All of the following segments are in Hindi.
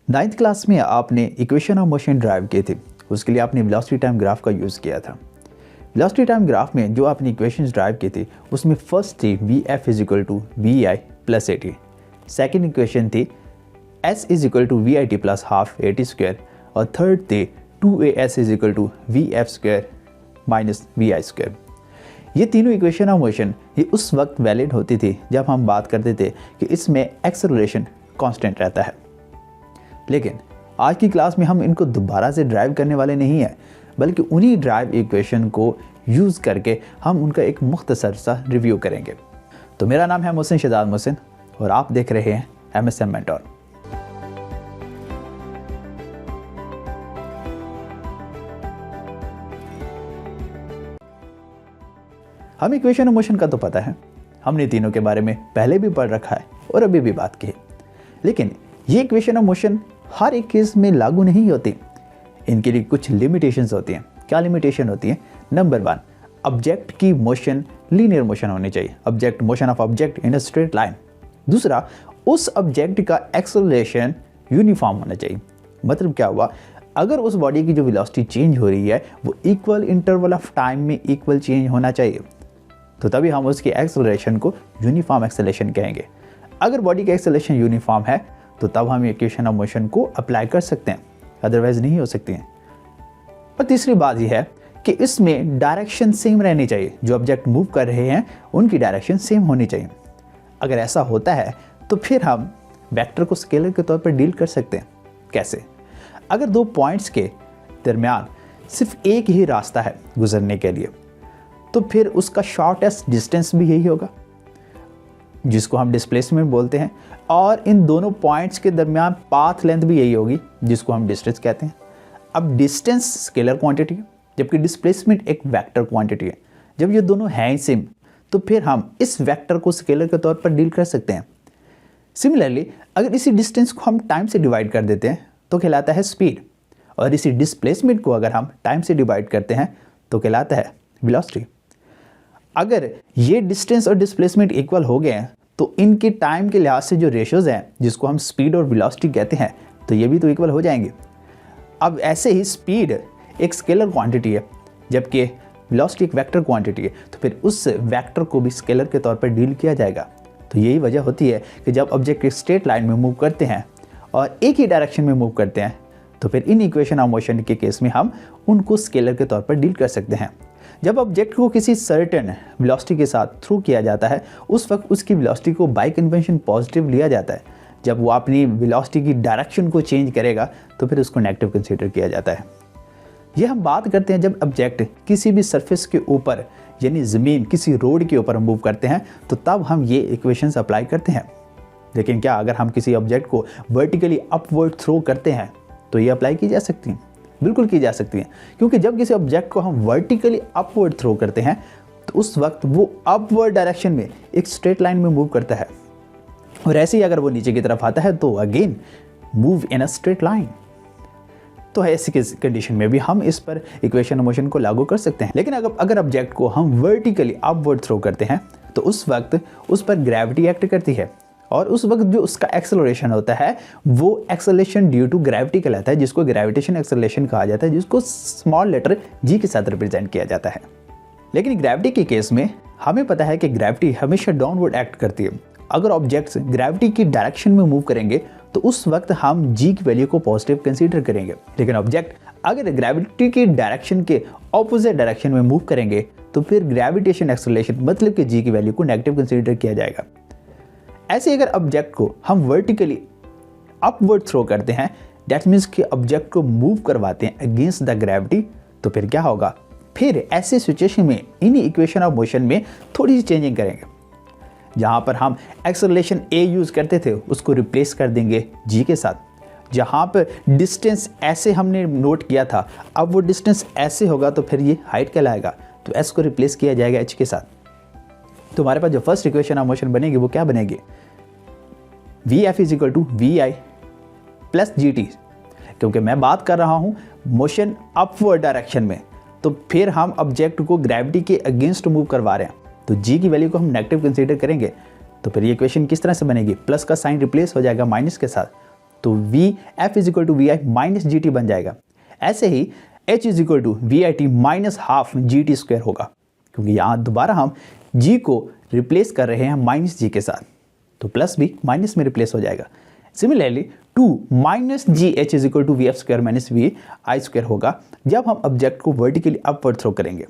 9th क्लास में आपने इक्वेशन ऑफ मोशन ड्राइव किए थे, उसके लिए आपने वेलोसिटी टाइम ग्राफ का यूज़ किया था। वेलोसिटी टाइम ग्राफ में जो आपने इक्वेशंस ड्राइव किए थे उसमें फर्स्ट थी Vf = Vi + at, second equation थी S = Vit + हाफ at² और थर्ड थी 2as = Vf² - Vi²। ये तीनों इक्वेशन ऑफ मोशन ये उस वक्त वैलिड होती थी जब हम बात करते थे कि इसमें एक्सेलरेशन कांस्टेंट रहता है। लेकिन आज की क्लास में हम इनको दोबारा से ड्राइव करने वाले नहीं हैं, बल्कि उन्हीं ड्राइव इक्वेशन को यूज़ करके हम उनका एक मुख्तसर सा रिव्यू करेंगे। तो मेरा नाम है मोहसिन शहजाद मोहसिन और आप देख रहे हैं MSM मेंटोर। हम इक्वेशन ऑफ मोशन का तो पता है, हमने तीनों के बारे में पहले भी पढ़ रखा है और अभी भी बात की है, लेकिन ये इक्वेशन ऑफ मोशन हर एक केस में लागू नहीं होती। इनके लिए कुछ लिमिटेशंस होती हैं। क्या लिमिटेशन होती है? नंबर 1, ऑब्जेक्ट की मोशन लीनियर मोशन होनी चाहिए, object motion of object in a straight line. दूसरा, उस ऑब्जेक्ट का एक्सेलरेशन यूनिफॉर्म होना चाहिए। मतलब क्या हुआ? अगर उस बॉडी की जो वेलोसिटी चेंज हो रही है वो इक्वल इंटरवल ऑफ टाइम में इक्वल चेंज होना चाहिए, तो तभी हम उसकी एक्सेलरेशन को यूनिफॉर्म एक्सेलरेशन कहेंगे। अगर बॉडी का एक्सेलरेशन यूनिफॉर्म है तो तब हम इक्वेशन ऑफ मोशन को अप्लाई कर सकते हैं, अदरवाइज नहीं हो सकती हैं। और तीसरी बात यह है कि इसमें डायरेक्शन सेम रहनी चाहिए, जो ऑब्जेक्ट मूव कर रहे हैं उनकी डायरेक्शन सेम होनी चाहिए। अगर ऐसा होता है तो फिर हम वेक्टर को स्केलर के तौर पर डील कर सकते हैं। कैसे? अगर दो पॉइंट्स के दरमियान सिर्फ एक ही रास्ता है गुजरने के लिए, तो फिर उसका शॉर्टेस्ट डिस्टेंस भी यही होगा, जिसको हम डिस्प्लेसमेंट बोलते हैं, और इन दोनों पॉइंट्स के दरमियान पाथ लेंथ भी यही होगी, जिसको हम डिस्टेंस कहते हैं। अब डिस्टेंस स्केलर क्वांटिटी है, जबकि डिस्प्लेसमेंट एक वेक्टर क्वांटिटी है। जब ये दोनों हैं सेम, तो फिर हम इस वेक्टर को स्केलर के तौर पर डील कर सकते हैं। सिमिलरली, अगर इसी डिस्टेंस को हम टाइम से डिवाइड कर देते हैं तो कहलाता है स्पीड, और इसी डिस्प्लेसमेंट को अगर हम टाइम से डिवाइड करते हैं तो कहलाता है वेलोसिटी। अगर ये डिस्टेंस और डिस्प्लेसमेंट इक्वल हो गए हैं तो इनके टाइम के लिहाज से जो रेशियोज हैं, जिसको हम स्पीड और वेलोसिटी कहते हैं, तो ये भी तो इक्वल हो जाएंगे। अब ऐसे ही स्पीड एक स्केलर क्वांटिटी है, जबकि वेलोसिटी एक वेक्टर क्वांटिटी है, तो फिर उस वेक्टर को भी स्केलर के तौर पर डील किया जाएगा। तो यही वजह होती है कि जब ऑब्जेक्ट एक स्ट्रेट लाइन में मूव करते हैं और एक ही डायरेक्शन में मूव करते हैं, तो फिर इन इक्वेशन ऑफ मोशन के केस में हम उनको स्केलर के तौर पर डील कर सकते हैं। जब ऑब्जेक्ट को किसी सर्टेन वेलोसिटी के साथ थ्रू किया जाता है, उस वक्त उसकी वेलोसिटी को बाय कन्वेंशन पॉजिटिव लिया जाता है। जब वो अपनी वेलोसिटी की डायरेक्शन को चेंज करेगा तो फिर उसको नेगेटिव कंसीडर किया जाता है। ये हम बात करते हैं जब ऑब्जेक्ट किसी भी सरफेस के ऊपर, यानी ज़मीन, किसी रोड के ऊपर मूव करते हैं, तो तब हम ये इक्वेशंस अप्लाई करते हैं। लेकिन क्या अगर हम किसी ऑब्जेक्ट को वर्टिकली अपवर्ड थ्रो करते हैं तो ये अप्लाई की जा सकती हैं? बिल्कुल की जा सकती हैं, क्योंकि जब किसी ऑब्जेक्ट को हम वर्टिकली अपवर्ड थ्रो करते हैं तो उस वक्त वो अपवर्ड डायरेक्शन में एक स्ट्रेट लाइन में मूव करता है, और ऐसे ही अगर वो नीचे की तरफ आता है तो again move in a straight line. तो ऐसी कंडीशन में भी हम इस पर इक्वेशन ऑफ मोशन को लागू कर सकते हैं। लेकिन अगर ऑब्जेक्ट को हम वर्टिकली अपवर्ड थ्रो करते हैं तो उस वक्त उस पर ग्रेविटी एक्ट करती है, और उस वक्त जो उसका एक्सेलरेशन होता है वो एक्सेलरेशन ड्यू टू ग्रेविटी कहलाता है, जिसको ग्रेविटेशन एक्सेलरेशन कहा जाता है, जिसको स्मॉल लेटर g के साथ रिप्रेजेंट किया जाता है। लेकिन ग्रेविटी के केस में हमें पता है कि ग्रेविटी हमेशा डाउनवर्ड एक्ट करती है। अगर ऑब्जेक्ट्स ग्रेविटी की डायरेक्शन में मूव करेंगे तो उस वक्त हम g की वैल्यू को पॉजिटिव कंसीडर करेंगे। लेकिन ऑब्जेक्ट अगर ग्रेविटी की डायरेक्शन के ऑपोजिट डायरेक्शन में मूव करेंगे तो फिर ग्रेविटेशन एक्सेलरेशन मतलब कि g की वैल्यू को नेगेटिव कंसीडर किया जाएगा। ऐसे अगर ऑब्जेक्ट को हम वर्टिकली अपवर्ड थ्रो करते हैं, दैट मीन्स कि ऑब्जेक्ट को मूव करवाते हैं अगेंस्ट द ग्रेविटी, तो फिर क्या होगा? फिर ऐसे सिचुएशन में इन्हीं इक्वेशन ऑफ मोशन में थोड़ी सी चेंजिंग करेंगे। जहां पर हम एक्सेलरेशन a यूज करते थे उसको रिप्लेस कर देंगे g के साथ। जहां पर डिस्टेंस ऐसे हमने नोट किया था, अब वो डिस्टेंस ऐसे होगा तो फिर ये हाइट कहलाएगा, तो s को रिप्लेस किया जाएगा h के साथ। तो हमारे पास जो फर्स्ट इक्वेशन ऑफ मोशन बनेगी वो क्या बनेगी? Vf = Vi + Gt, क्योंकि मैं बात कर रहा हूं मोशन अपवर्ड डायरेक्शन में, तो फिर हम ऑब्जेक्ट को ग्रेविटी के अगेंस्ट मूव करवा रहे हैं, तो g की वैल्यू को हम नेगेटिव कंसीडर करेंगे। तो फिर ये इक्वेशन किस तरह से बनेगी? प्लस का साइन रिप्लेस हो जाएगा माइनस के साथ, तो v F is equal to we i minus g t बन जाएगा। ऐसे ही h is equal to we i t minus half g t square होगा, क्योंकि यहाँ दोबारा हम जी को रिप्लेस कर रहे हैं माइनस जी के साथ, तो प्लस भी माइनस में रिप्लेस हो जाएगा। Similarly 2 minus G H is equal to V F square minus we I square होगा जब हम ऑब्जेक्ट को वर्टिकली अपवर्ड थ्रो करेंगे।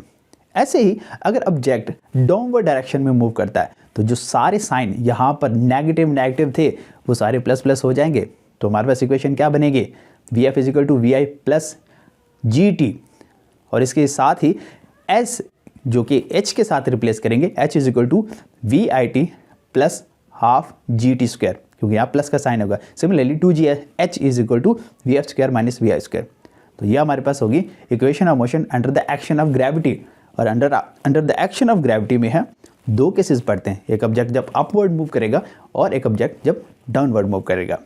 ऐसे ही अगर ऑब्जेक्ट डाउनवर्ड डायरेक्शन में मूव करता है तो जो सारे साइन यहाँ पर नेगेटिव थे वो सारे प्लस प्लस हो जाएंगे। तो हमारे पास इक्वेशन क्या बनेगी, V F is equal to we I plus G T, और इसके साथ ही एस जो कि एच के साथ रिप्लेस करेंगे, h is equal to we i t plus half g t square, क्योंकि यहाँ प्लस का साइन होगा। Similarly 2g h is equal to V F square minus we I square. तो ये हमारे पास होगी equation of motion under the action of gravity. और under the action of gravity में है दो केसेस पढ़ते हैं, एक ऑब्जेक्ट जब अपवर्ड मूव करेगा और एक ऑब्जेक्ट जब डाउनवर्ड मूव करेगा।